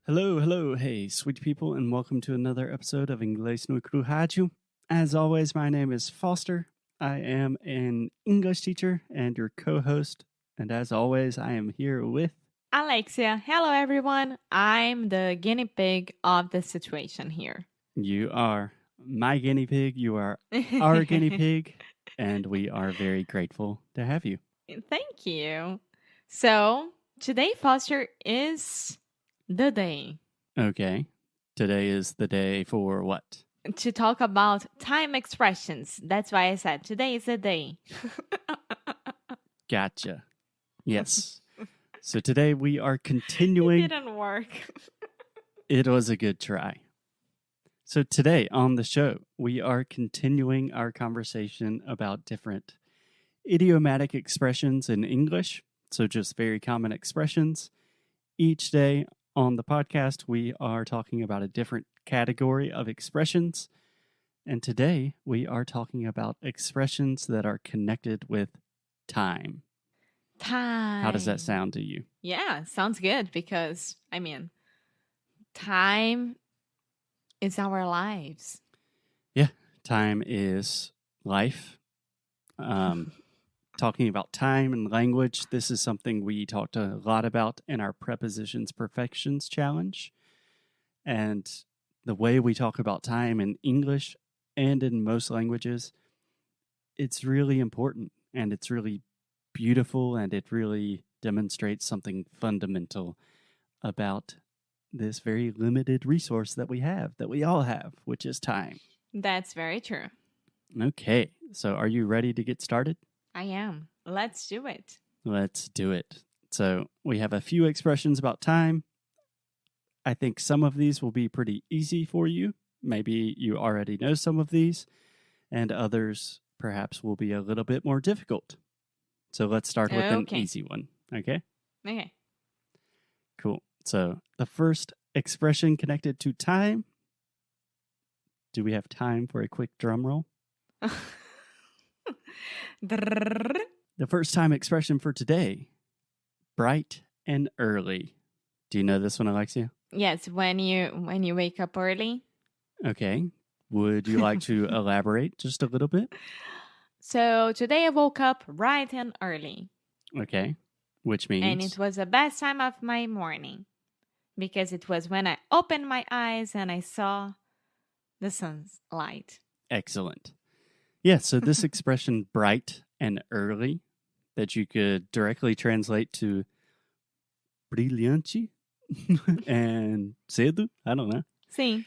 Hello, hello, hey, sweet people, and welcome to another episode of Inglês no Rádio. As always, my name is Foster. I am an English teacher and your co-host, and as always, I am here with Alexia. Hello, everyone. I'm the guinea pig of the situation here. you are my guinea pig, you are our guinea pig, and we are very grateful to have you. Thank you. So, today, Foster, is the day Okay, today is the day for what? to talk about time expressions. That's why I said today is the day. Gotcha. Yes. So today we are It continuing. didn't work. It was a good try. So today on the show, we are continuing our conversation about different idiomatic expressions in English. So just very common expressions. Each day on the podcast, we are talking about a different category of expressions. And today we are talking about expressions that are connected with time. Time. How does that sound to you? Yeah, sounds good because, time is our lives. Yeah, time is life. Talking about time and language, this is something we talked a lot about in our Prepositions Perfections Challenge. And the way we talk about time in English and in most languages, it's really important and it's really beautiful and it really demonstrates something fundamental about this very limited resource that we have, that we all have, which is time. That's very true. Okay, so are you ready to get started? I am. Let's do it. Let's do it. So we have a few expressions about time. I think some of these will be pretty easy for you. Maybe you already know some of these, and others perhaps will be a little bit more difficult. So let's start with an easy one, okay? Okay. Cool. So the first expression connected to time. Do we have time for a quick drum roll? The first time expression for today, bright and early. Do you know this one, Alexia? Yes, when you wake up early. Okay. Would you like to elaborate just a little bit? So today I woke up bright and early. Okay. Which means? And it was the best time of my morning because it was when I opened my eyes and I saw the sun's light. Excellent. Yeah, so this expression bright and early that you could directly translate to brilhante and cedo, I don't know. Sim.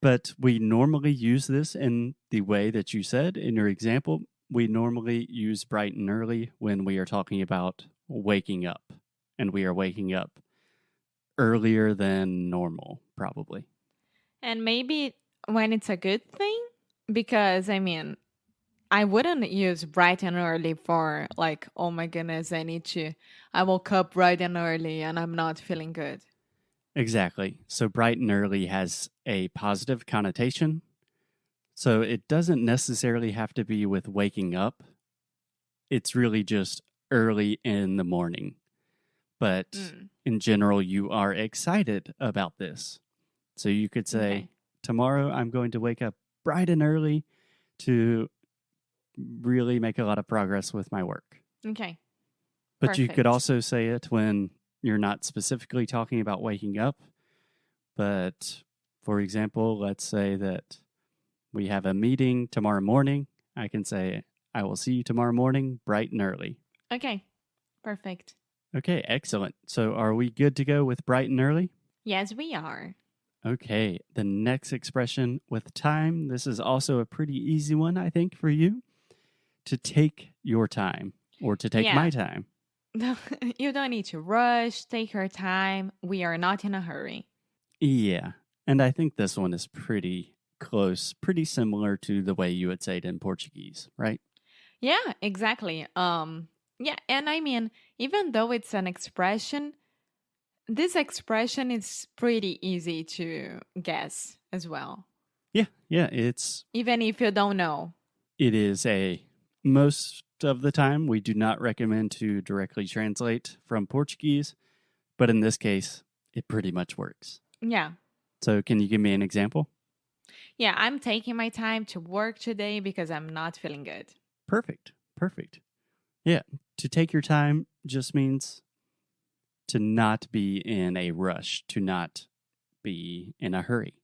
But we normally use this in the way that you said in your example. We normally use bright and early when we are talking about waking up, and we are waking up earlier than normal, probably. And maybe when it's a good thing, because I wouldn't use bright and early for like, oh my goodness, I woke up bright and early and I'm not feeling good. Exactly. So bright and early has a positive connotation. So it doesn't necessarily have to be with waking up. It's really just early in the morning. But in general, you are excited about this. So you could say, tomorrow I'm going to wake up bright and early to really make a lot of progress with my work. Okay. But Perfect. You could also say it when you're not specifically talking about waking up. But for example, let's say that we have a meeting tomorrow morning. I can say, I will see you tomorrow morning, bright and early. Okay. Perfect. Okay, excellent. So are we good to go with bright and early? Yes, we are. Okay, the next expression with time. This is also a pretty easy one, I think, for you. To take your time or to take my time. You don't need to rush. Take your time. We are not in a hurry. Yeah, and I think this one is pretty close, pretty similar to the way you would say it in Portuguese, right? Yeah, exactly. Yeah, and even though it's an expression, this expression is pretty easy to guess as well. Yeah, it's... Even if you don't know. It is most of the time, we do not recommend to directly translate from Portuguese, but in this case, it pretty much works. Yeah. So can you give me an example? Yeah, I'm taking my time to work today because I'm not feeling good. Perfect. Perfect. Yeah. To take your time just means to not be in a rush, to not be in a hurry.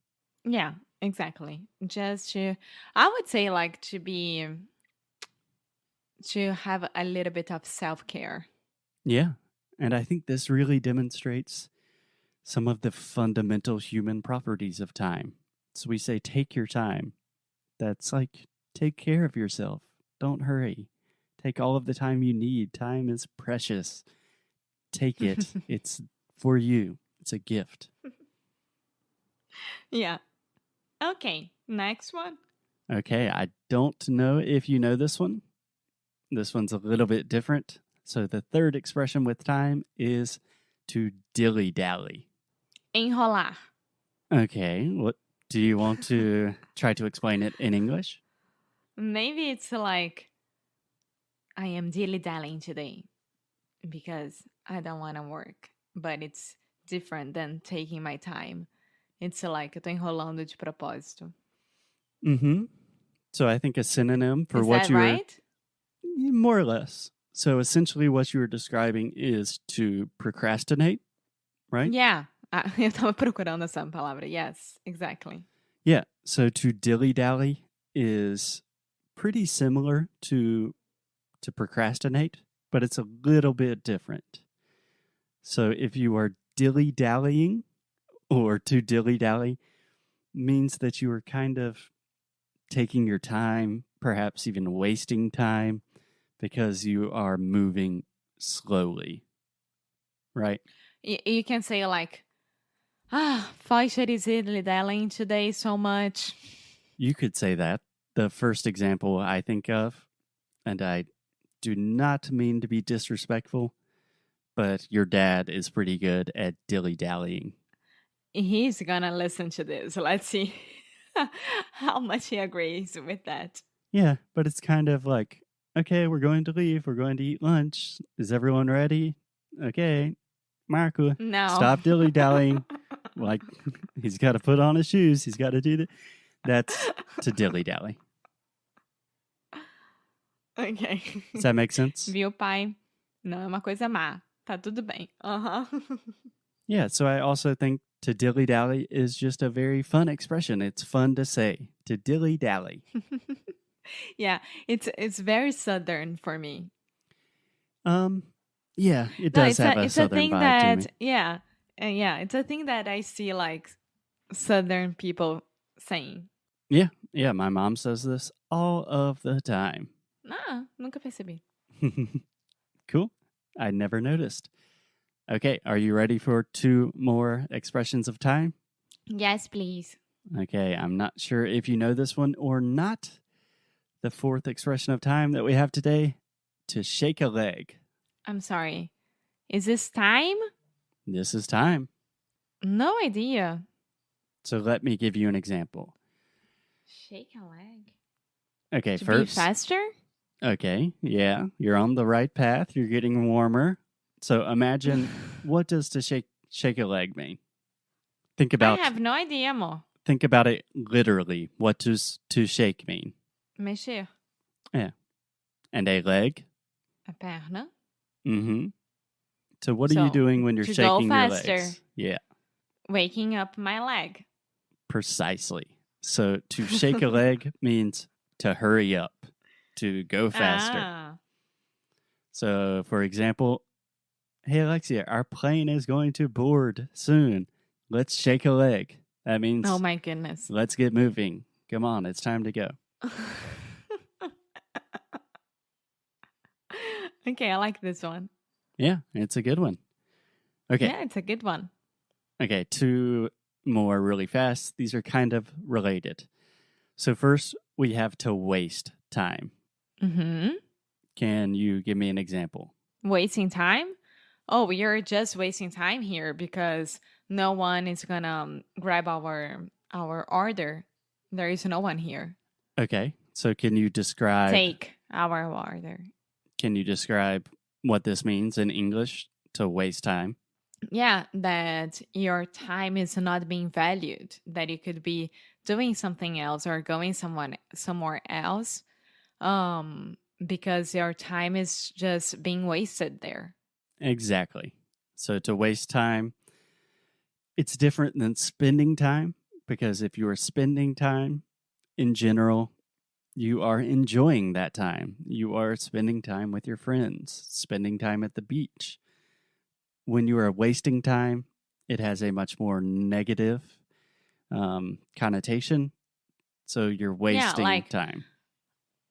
Yeah, exactly. I would say like to have a little bit of self-care. Yeah. And I think this really demonstrates some of the fundamental human properties of time. So we say, take your time. That's like, take care of yourself. Don't hurry. Take all of the time you need. Time is precious. Take it. It's for you. It's a gift. Yeah. Okay, next one. Okay, I don't know if you know this one. This one's a little bit different. So the third expression with time is to dilly dally. Enrolar. Okay, what do you want to try to explain it in English? Maybe it's like I am dilly-dallying today because I don't want to work, but it's different than taking my time. It's like eu tô enrolando de propósito. Mm-hmm. So I think a synonym for Is what that you were right? more or less. So essentially what you were describing is to procrastinate, right? Yeah. Eu tava procurando essa palavra. Yes, exactly. Yeah. So to dilly dally is pretty similar to procrastinate, but it's a little bit different. So if you are dilly dallying or to dilly dally means that you are kind of taking your time, perhaps even wasting time because you are moving slowly, right? You can say like, Faixa is dilly-dallying today so much. You could say that. The first example I think of, and I do not mean to be disrespectful, but your dad is pretty good at dilly dallying. He's gonna listen to this. Let's see how much he agrees with that. Yeah, but it's kind of like, okay, we're going to leave. We're going to eat lunch. Is everyone ready? Okay, Marco, No. stop dilly dallying. Like, he's got to put on his shoes. He's got to do that. That's to dilly dally. Ok. Does that make sense? Viu, pai? Não é uma coisa má. Tá tudo bem. Yeah, so I also think to dilly dally is just a very fun expression. It's fun to say, to dilly dally. Yeah, it's very southern for me. Yeah, it No, does have a it's a southern thing vibe to me. that yeah, it's a thing that I see like southern people saying. Yeah, my mom says this all of the time. Ah, nunca percebi. Cool. I never noticed. Okay, are you ready for 2 more expressions of time? Yes, please. Okay, I'm not sure if you know this one or not. The fourth expression of time that we have today, to shake a leg. I'm sorry. Is this time? This is time. No idea. So let me give you an example. Shake a leg. Okay, To first. be faster? Okay, yeah, you're on the right path. You're getting warmer. So imagine, what does to shake a leg mean? Think about. I have no idea, amor. Think about it literally. What does to shake mean? Mexer. Yeah, and a leg. A perna. Mm-hmm. So what are you So, doing when you're to go shaking your faster. legs? Yeah, Waking up my leg. precisely. So to shake a leg means to hurry up, to go faster. Ah. So, for example, hey Alexia, our plane is going to board soon. Let's shake a leg. That means, Oh my goodness. let's get moving. Come on, it's time to go. Okay, I like this one. Yeah, it's a good one. Okay. Yeah, it's a good one. Okay, 2 more really fast. These are kind of related. So first, we have to waste time. Mm-hmm. Can you give me an example? Wasting time? Oh, you're just wasting time here because no one is gonna grab our order. There is no one here. Okay, so can you describe Take our order. Can you describe what this means in English, to waste time? Yeah, that your time is not being valued, that you could be doing something else or going somewhere else, because your time is just being wasted there. Exactly. So to waste time, it's different than spending time because if you are spending time in general, you are enjoying that time. You are spending time with your friends, spending time at the beach. When you are wasting time, it has a much more negative connotation. So you're Yeah, wasting like, time.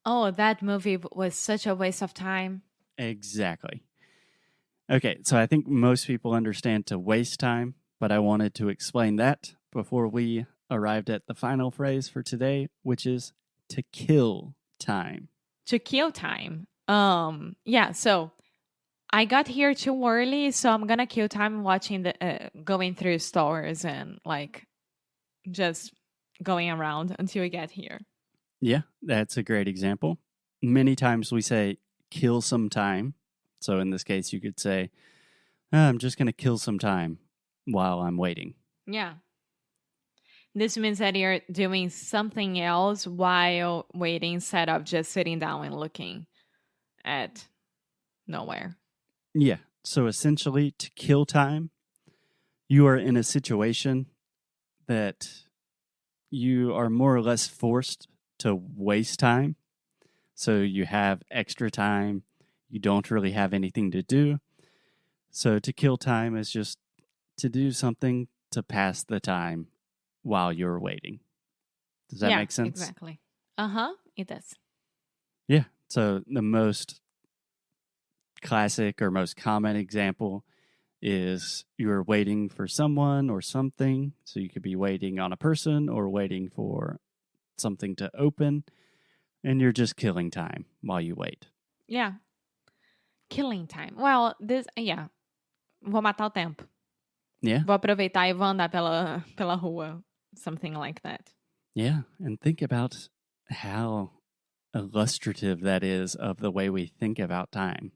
oh, that movie was such a waste of time. Exactly. Okay, so I think most people understand to waste time, but I wanted to explain that before we arrived at the final phrase for today, which is to kill time. To kill time. Yeah, so I got here too early, so I'm gonna kill time watching going through stores and like just going around until we get here. Yeah, that's a great example. Many times we say kill some time. So in this case, you could say, I'm just going to kill some time while I'm waiting. Yeah. This means that you're doing something else while waiting instead of just sitting down and looking at nowhere. Yeah. So essentially, to kill time, you are in a situation that you are more or less forced to waste time. So you have extra time. You don't really have anything to do. So to kill time is just to do something to pass the time while you're waiting. Does that make sense? Exactly. It does. Yeah. So the most classic or most common example is you're waiting for someone or something. So you could be waiting on a person or waiting for something to open, and you're just killing time while you wait. Yeah. Killing time. Well, vou matar o tempo. Yeah. Vou aproveitar e vou andar pela rua. Something like that. Yeah. And think about how illustrative that is of the way we think about time.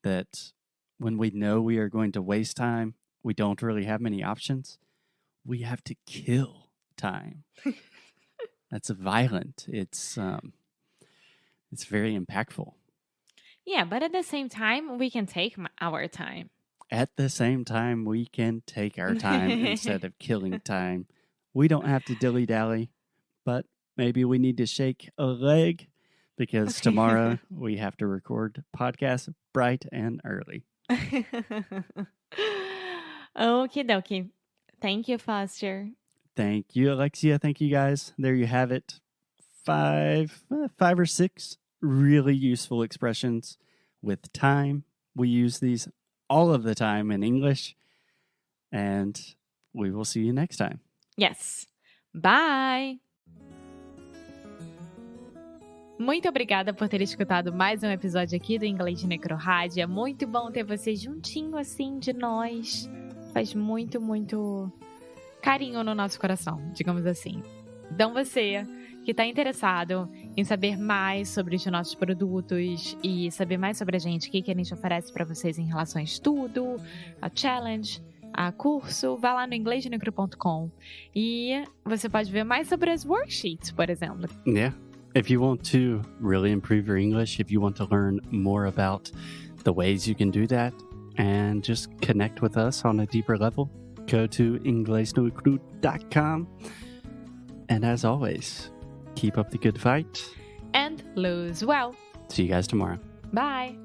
That when we know we are going to waste time, we don't really have many options. We have to kill time. That's violent. It's very impactful. Yeah, but at the same time, we can take our time. At the same time, we can take our time instead of killing time. We don't have to dilly-dally, but maybe we need to shake a leg because tomorrow we have to record podcast bright and early. Okie dokie. Thank you, Foster. Thank you, Alexia. Thank you, guys. There you have it. Five or six really useful expressions with time. We use these all of the time in English, and we will see you next time. Yes. Bye! Muito obrigada por ter escutado mais um episódio aqui do Inglês de Necrorádio. É muito bom ter você juntinho assim de nós. Faz muito, muito carinho no nosso coração, digamos assim. Então você que está interessado em saber mais sobre os nossos produtos e saber mais sobre a gente, o que a gente oferece para vocês em relação a estudo, a challenge, a curso, vá lá no inglesdenecro.com e você pode ver mais sobre as worksheets, por exemplo. Yeah. If you want to really improve your English, if you want to learn more about the ways you can do that and just connect with us on a deeper level, go to inglesdenecro.com. And as always, keep up the good fight. And lose well. See you guys tomorrow. Bye.